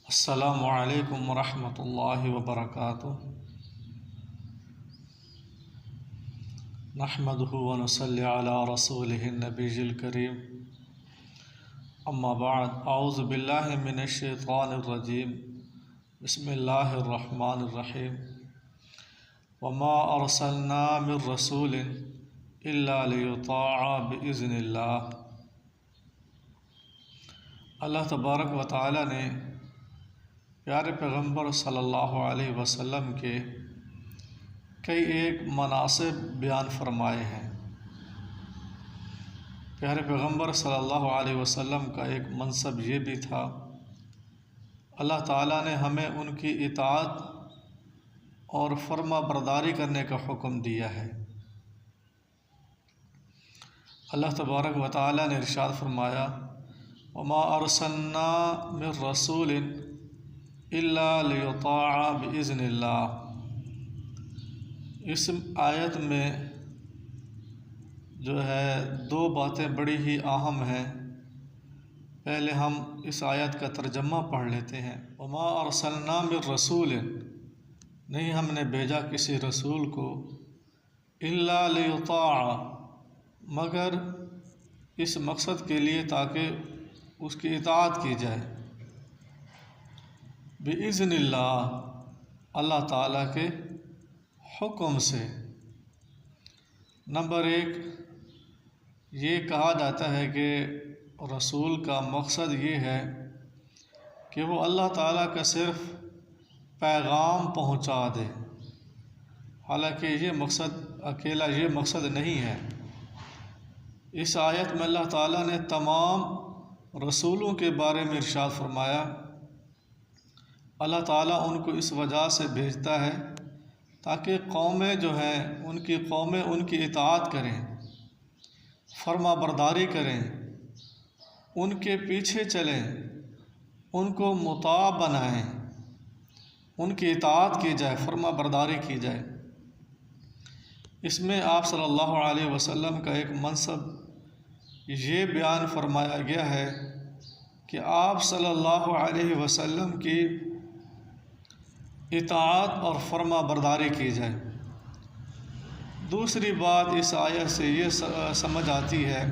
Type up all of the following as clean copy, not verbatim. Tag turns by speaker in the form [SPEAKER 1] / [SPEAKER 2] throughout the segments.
[SPEAKER 1] السلام علیکم ورحمۃ اللہ وبرکاتہ۔ نحمدہ ونصلی علی رسولہ النبی الکریم، اما بعد، اعوذ باللہ من الشیطان الرجیم، بسم اللہ الرحمن الرحیم۔ وما ارسلنا من رسول الا لیطاع باذن اللہ۔ اللہ تبارک و تعالی نے پیارے پیغمبر صلی اللہ علیہ وسلم کے کئی ایک مناصب بیان فرمائے ہیں۔ پیارے پیغمبر صلی اللہ علیہ وسلم کا ایک منصب یہ بھی تھا، اللہ تعالیٰ نے ہمیں ان کی اطاعت اور فرما برداری کرنے کا حکم دیا ہے۔ اللہ تبارک و تعالیٰ نے ارشاد فرمایا، وما ارسلنا من رسول الا لیطاع باذن اللہ۔ اس آیت میں جو ہے دو باتیں بڑی ہی اہم ہیں۔ پہلے ہم اس آیت کا ترجمہ پڑھ لیتے ہیں۔ وما ارسلنا من رسول، نہیں ہم نے بھیجا کسی رسول کو، الا لیطاع، مگر اس مقصد کے لیے تاکہ اس کی اطاعت کی جائے، باذن اللہ، اللہ تعالیٰ کے حکم سے۔ نمبر ایک، یہ کہا جاتا ہے کہ رسول کا مقصد یہ ہے کہ وہ اللہ تعالیٰ کا صرف پیغام پہنچا دے، حالانکہ یہ مقصد اکیلا یہ مقصد نہیں ہے۔ اس آیت میں اللہ تعالیٰ نے تمام رسولوں کے بارے میں ارشاد فرمایا، اللہ تعالیٰ ان کو اس وجہ سے بھیجتا ہے تاکہ قومیں جو ہیں ان کی اطاعت کریں، فرما برداری کریں، ان کے پیچھے چلیں، ان کو مطاع بنائیں، ان کی اطاعت کی جائے، فرما برداری کی جائے۔ اس میں آپ صلی اللہ علیہ وسلم کا ایک منصب یہ بیان فرمایا گیا ہے کہ آپ صلی اللہ علیہ وسلم کی اطاعت اور فرما برداری کی جائے۔ دوسری بات اس آیت سے یہ سمجھ آتی ہے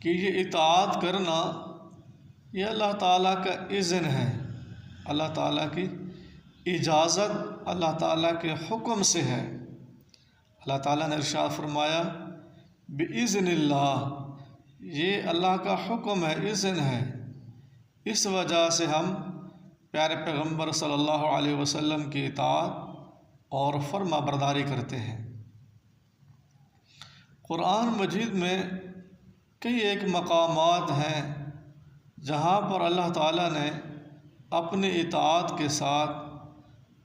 [SPEAKER 1] کہ یہ اطاعت کرنا یہ اللہ تعالیٰ کا اذن ہے، اللہ تعالیٰ کی اجازت، اللہ تعالیٰ کے حکم سے ہے۔ اللہ تعالیٰ نے ارشاد فرمایا، باذن اللہ، یہ اللہ کا حکم ہے، اذن ہے۔ اس وجہ سے ہم پیارے پیغمبر صلی اللہ علیہ وسلم کی اطاعت اور فرما برداری کرتے ہیں۔ قرآن مجید میں کئی ایک مقامات ہیں جہاں پر اللہ تعالیٰ نے اپنی اطاعت کے ساتھ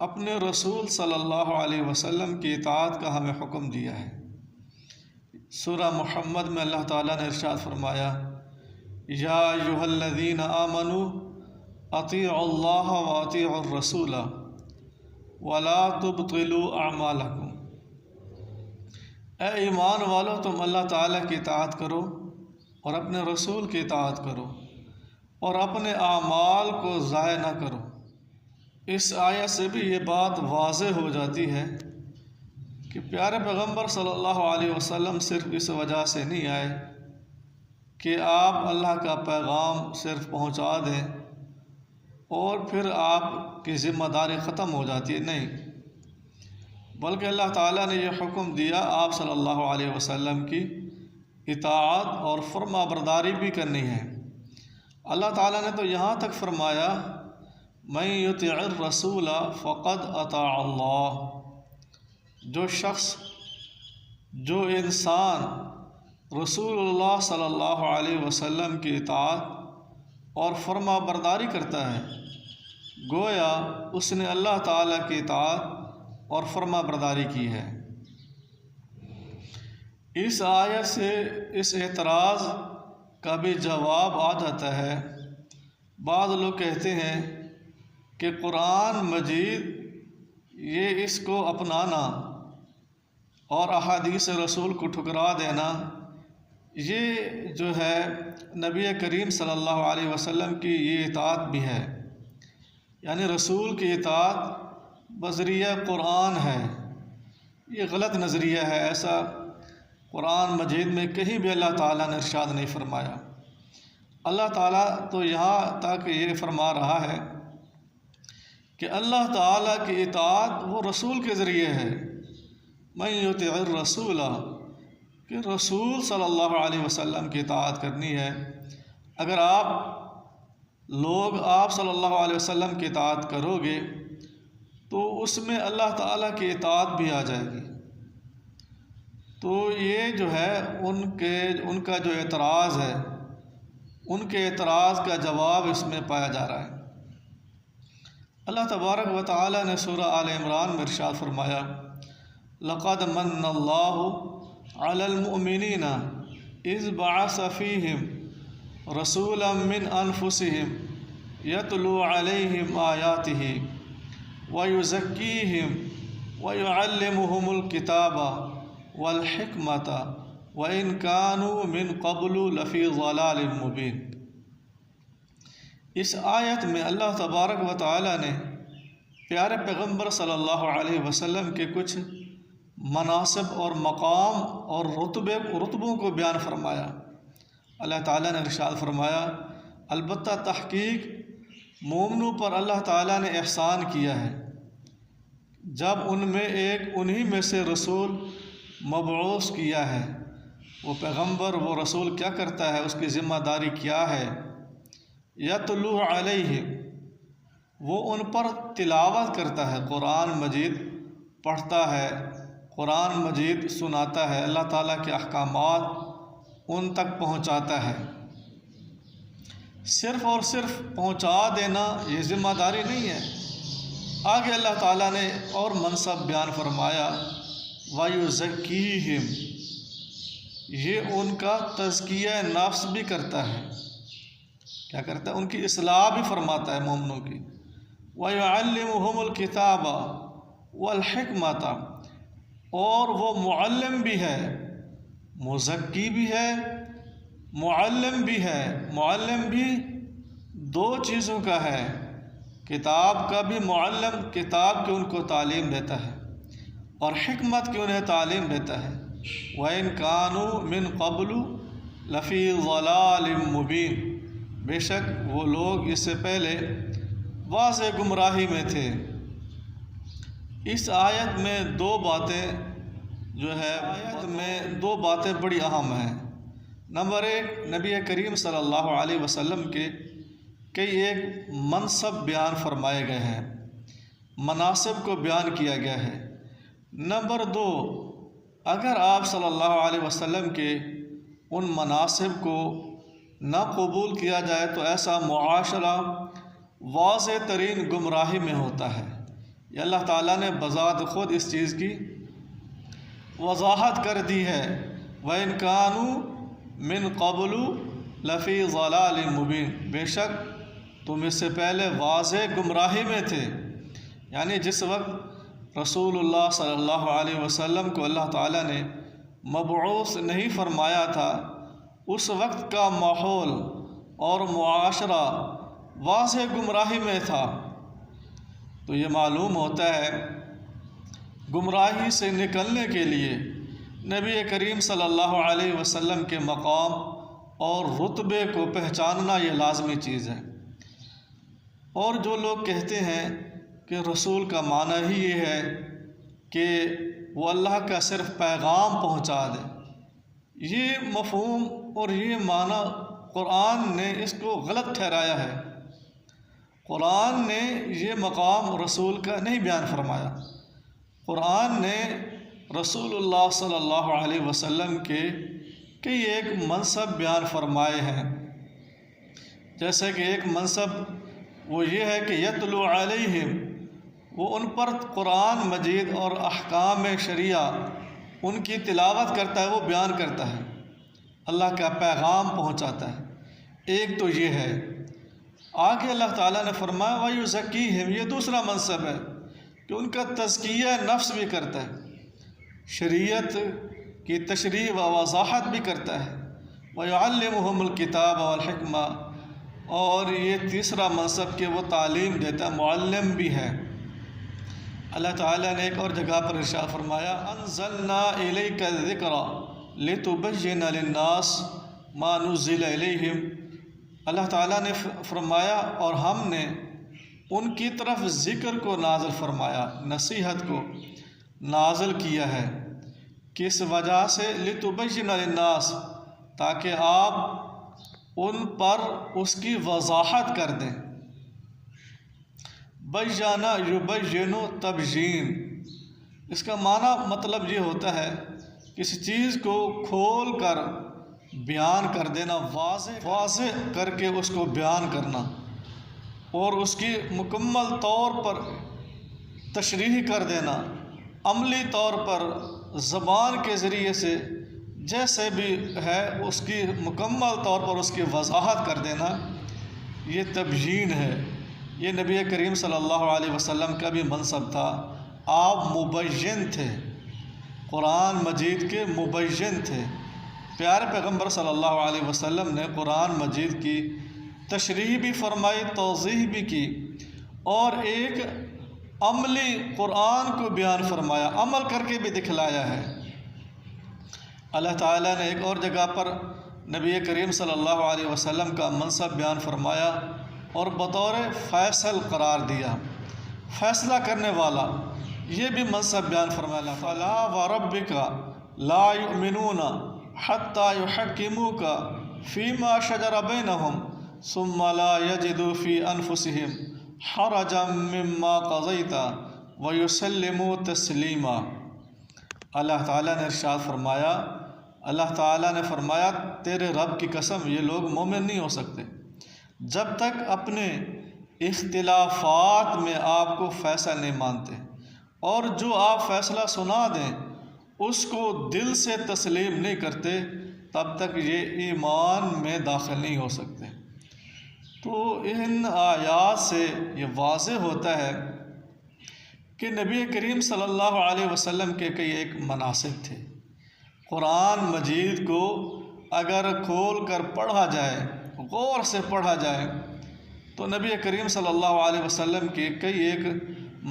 [SPEAKER 1] اپنے رسول صلی اللہ علیہ وسلم کی اطاعت کا ہمیں حکم دیا ہے۔ سورہ محمد میں اللہ تعالیٰ نے ارشاد فرمایا، یا ایھا الذین آمنوا اطیعوا اللہ واطیعوا الرسول ولا تبطلوا اعمالکم۔ اے ایمان والو، تم اللہ تعالیٰ کی اطاعت کرو اور اپنے رسول کی اطاعت کرو اور اپنے اعمال کو ضائع نہ کرو۔ اس آیت سے بھی یہ بات واضح ہو جاتی ہے کہ پیارے پیغمبر صلی اللہ علیہ وسلم صرف اس وجہ سے نہیں آئے کہ آپ اللہ کا پیغام صرف پہنچا دیں اور پھر آپ کی ذمہ داری ختم ہو جاتی ہے، نہیں، بلکہ اللہ تعالیٰ نے یہ حکم دیا آپ صلی اللہ علیہ وسلم کی اطاعت اور فرما برداری بھی کرنی ہے۔ اللہ تعالیٰ نے تو یہاں تک فرمایا، من یطع الرسول فقد اطاع اللہ، جو شخص، جو انسان رسول اللہ صلی اللہ علیہ وسلم کی اطاعت اور فرما برداری کرتا ہے، گویا اس نے اللہ تعالیٰ کی اطاعت اور فرما برداری کی ہے۔ اس آیت سے اس اعتراض کا بھی جواب آ جاتا ہے۔ بعض لوگ کہتے ہیں کہ قرآن مجید یہ اس کو اپنانا اور احادیث رسول کو ٹھکرا دینا یہ جو ہے نبی کریم صلی اللہ علیہ وسلم کی یہ اطاعت بھی ہے، یعنی رسول کی اطاعت بذریعہ قرآن ہے۔ یہ غلط نظریہ ہے، ایسا قرآن مجید میں کہیں بھی اللہ تعالیٰ نے ارشاد نہیں فرمایا۔ اللہ تعالیٰ تو یہاں تک یہ فرما رہا ہے کہ اللہ تعالیٰ کی اطاعت وہ رسول کے ذریعے ہے، من یطع الرسول، کہ رسول صلی اللہ علیہ وسلم کی اطاعت کرنی ہے۔ اگر آپ صلی اللہ علیہ وسلم کی اطاعت کرو گے تو اس میں اللہ تعالیٰ کی اطاعت بھی آ جائے گی۔ تو یہ جو ہے ان کا جو اعتراض ہے، ان کے اعتراض کا جواب اس میں پایا جا رہا ہے۔ اللہ تبارک و تعالیٰ نے سورہ آل عمران میں ارشاد فرمایا، لقد من اللہ علی المؤمنین اذ بعث فیہم رسولا من انفسہم یتلو علیہم آیاتہ ویزکیہم ویعلمہم الکتاب والحکمۃ وَإِن كَانُوا مِن قَبْلُ لَفِي ضَلَالٍ مُبِينٍ۔ اس آیت میں اللہ تبارک و تعالیٰ نے پیارے پیغمبر صلی اللہ علیہ وسلم کے کچھ مناصب اور مقام اور رتبوں کو بیان فرمایا۔ اللہ تعالیٰ نے ارشاد فرمایا، البتہ تحقیق مومنوں پر اللہ تعالیٰ نے احسان کیا ہے جب ان میں انہی میں سے رسول مبعوث کیا ہے۔ وہ پیغمبر، وہ رسول کیا کرتا ہے، اس کی ذمہ داری کیا ہے؟ یتلو علیہم، وہ ان پر تلاوت کرتا ہے، قرآن مجید پڑھتا ہے، قرآن مجید سناتا ہے، اللہ تعالیٰ کے احکامات ان تک پہنچاتا ہے۔ صرف اور صرف پہنچا دینا یہ ذمہ داری نہیں ہے، آگے اللہ تعالیٰ نے اور منصب بیان فرمایا، وَيُزَكِّيهِمْ، یہ ان کا تزکیہ نفس بھی کرتا ہے۔ کیا کرتا ہے؟ ان کی اصلاح بھی فرماتا ہے مومنوں کی۔ وَيُعَلِّمُهُمُ الْكِتَابَ وَالْحِكْمَةَ، اور وہ معلم بھی ہے، مزکی بھی ہے، معلم بھی ہے۔ معلم بھی دو چیزوں کا ہے، کتاب کا بھی معلم، کتاب کی ان کو تعلیم دیتا ہے، اور حکمت کی انہیں تعلیم دیتا ہے۔ وَإِن كَانُوا مِن قَبْلُ لَفِي ضَلَالٍ مُبِينٍ، بے شک وہ لوگ اس سے پہلے واضح گمراہی میں تھے۔ اس آیت میں دو باتیں بڑی اہم ہیں۔ نمبر ایک، نبی کریم صلی اللہ علیہ وسلم کے کئی ایک منصب بیان فرمائے گئے ہیں، مناصب کو بیان کیا گیا ہے۔ نمبر دو، اگر آپ صلی اللہ علیہ وسلم کے ان مناصب کو نہ قبول کیا جائے تو ایسا معاشرہ واضح ترین گمراہی میں ہوتا ہے۔ یہ اللہ تعالیٰ نے بذات خود اس چیز کی وضاحت کر دی ہے، وَإِن كَانُوا مِن قَبْلُ لَفِي ضَلَالٍ مُبِينٍ، بے شک تم اس سے پہلے واضح گمراہی میں تھے۔ یعنی جس وقت رسول اللہ صلی اللہ علیہ وسلم کو اللہ تعالیٰ نے مبعوث نہیں فرمایا تھا، اس وقت کا ماحول اور معاشرہ واضح گمراہی میں تھا۔ تو یہ معلوم ہوتا ہے گمراہی سے نکلنے کے لیے نبی کریم صلی اللہ علیہ وسلم کے مقام اور رتبے کو پہچاننا یہ لازمی چیز ہے۔ اور جو لوگ کہتے ہیں کہ رسول کا معنی ہی یہ ہے کہ وہ اللہ کا صرف پیغام پہنچا دے، یہ مفہوم اور یہ معنی قرآن نے اس کو غلط ٹھہرایا ہے۔ قرآن نے یہ مقام رسول کا نہیں بیان فرمایا۔ قرآن نے رسول اللہ صلی اللہ علیہ وسلم کے کئی ایک منصب بیان فرمائے ہیں، جیسے کہ ایک منصب وہ یہ ہے کہ یتلو علیہم، وہ ان پر قرآن مجید اور احکام شریعہ ان کی تلاوت کرتا ہے، وہ بیان کرتا ہے، اللہ کا پیغام پہنچاتا ہے۔ ایک تو یہ ہے۔ آگے اللہ تعالیٰ نے فرمایا وَيُزَكِّيهِمْ، یہ دوسرا منصب ہے کہ ان کا تزکیہ نفس بھی کرتا ہے، شریعت کی تشریح و وضاحت بھی کرتا ہے، وَيُعَلِّمُهُمُ الْكِتَابَ وَالْحِكْمَةَ، اور یہ تیسرا منصب کہ وہ تعلیم دیتا معلم بھی ہے۔ اللہ تعالیٰ نے ایک اور جگہ پر ارشاد فرمایا أَنزَلْنَا إِلَيْكَ الذِّكْرَ لِتُبَيِّنَ لِلنَّاسِ مَا نُزِّلَ إِلَيْهِمْ۔ اللہ تعالیٰ نے فرمایا اور ہم نے ان کی طرف ذکر کو نازل فرمایا، نصیحت کو نازل کیا ہے، کس وجہ سے لِتُبَيِّنَ لِلنَّاسِ، تاکہ آپ ان پر اس کی وضاحت کر دیں۔ بیانہ یبین تبیین، اس کا معنی مطلب یہ ہوتا ہے کسی چیز کو کھول کر بیان کر دینا، واضح کر کے اس کو بیان کرنا اور اس کی مکمل طور پر تشریح کر دینا، عملی طور پر زبان کے ذریعے سے جیسے بھی ہے اس کی مکمل طور پر اس کی وضاحت کر دینا، یہ تبیین ہے۔ یہ نبی کریم صلی اللہ علیہ وسلم کا بھی منصب تھا، آپ مبین تھے، قرآن مجید کے مبین تھے۔ پیارے پیغمبر صلی اللہ علیہ وسلم نے قرآن مجید کی تشریح بھی فرمائی، توضیح بھی کی، اور ایک عملی قرآن کو بیان فرمایا، عمل کر کے بھی دکھلایا ہے۔ اللہ تعالیٰ نے ایک اور جگہ پر نبی کریم صلی اللہ علیہ وسلم کا منصب بیان فرمایا اور بطور فیصل قرار دیا، فیصلہ کرنے والا، یہ بھی منصب بیان فرمایا۔ فَلَا وَرَبِّكَ لَا يُؤْمِنُونَ حَتَّى يُحَكِّمُوكَ فِي مَا شَجَرَ بَيْنَهُمْ ثُمَّ لَا يَجِدُوا فِي أَنفُسِهِمْ حَرَجًا مِّمَّا قَضَيْتَ وَيُسَلِّمُوا تَسْلِيمًا۔ اللہ تعالیٰ نے ارشاد فرمایا، اللہ تعالیٰ نے فرمایا تیرے رب کی قسم یہ لوگ مومن نہیں ہو سکتے جب تک اپنے اختلافات میں آپ کو فیصلہ نہیں مانتے، اور جو آپ فیصلہ سنا دیں اس کو دل سے تسلیم نہیں کرتے، تب تک یہ ایمان میں داخل نہیں ہو سکتے۔ تو ان آیات سے یہ واضح ہوتا ہے کہ نبی کریم صلی اللہ علیہ وسلم کے کئی ایک مناسب تھے۔ قرآن مجید کو اگر کھول کر پڑھا جائے، غور سے پڑھا جائے، تو نبی کریم صلی اللہ علیہ وسلم کے کئی ایک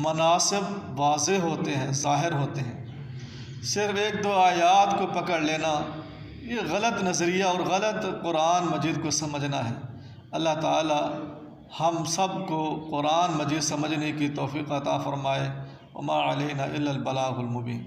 [SPEAKER 1] مناسب واضح ہوتے ہیں، ظاہر ہوتے ہیں۔ صرف ایک دو آیات کو پکڑ لینا یہ غلط نظریہ اور غلط قرآن مجید کو سمجھنا ہے۔ اللہ تعالی ہم سب کو قرآن مجید سمجھنے کی توفیق عطا فرمائے۔ وما علینا الا البلاغ المبین۔